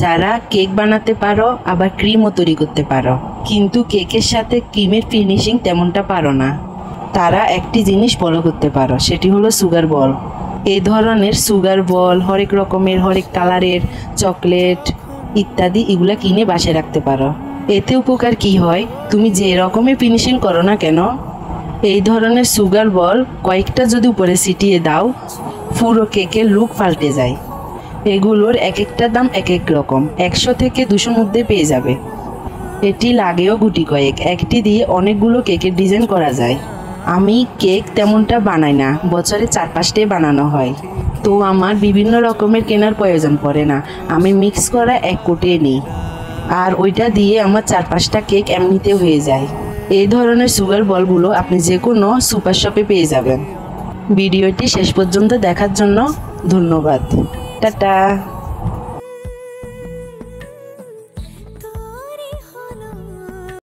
যারা কেক বানাতে পারো আবার ক্রিমও তৈরি করতে পারো, কিন্তু কেকের সাথে ক্রিমের ফিনিশিং তেমনটা পারো না, তারা একটি জিনিস ফলো করতে পারো, সেটি হলো সুগার বল। এই ধরনের সুগার বল হরেক রকমের, হরেক কালারের চকলেট ইত্যাদি এগুলা কিনে বাসায় রাখতে পারো। এতে উপকার কি হয়, তুমি যে রকমের ফিনিশিং করো না কেন, এই ধরনের সুগার বল কয়েকটা যদি উপরে ছিটিয়ে দাও, পুরো কেকের লুক পাল্টে যায়। এগুলোর এক একটা দাম এক এক রকম, 100 থেকে 200 মধ্যে পেয়ে যাবে। এটি লাগেও গুটি কয়েক, একটি দিয়ে অনেকগুলো কেকের ডিজাইন করা যায়। আমি কেক তেমনটা বানাই না, বছরে 4-5টাই বানানো হয়, তো আমার বিভিন্ন রকমের কেনার প্রয়োজন পড়ে না। আমি মিক্স করা এক কোটিয়ে নিই, আর ওইটা দিয়ে আমার 4-5টা কেক এমনিতে হয়ে যায়। এই ধরনের সুগার বলগুলো আপনি যে কোনো সুপার শপে পেয়ে যাবেন। ভিডিওটি শেষ পর্যন্ত দেখার জন্য ধন্যবাদ। টাটা।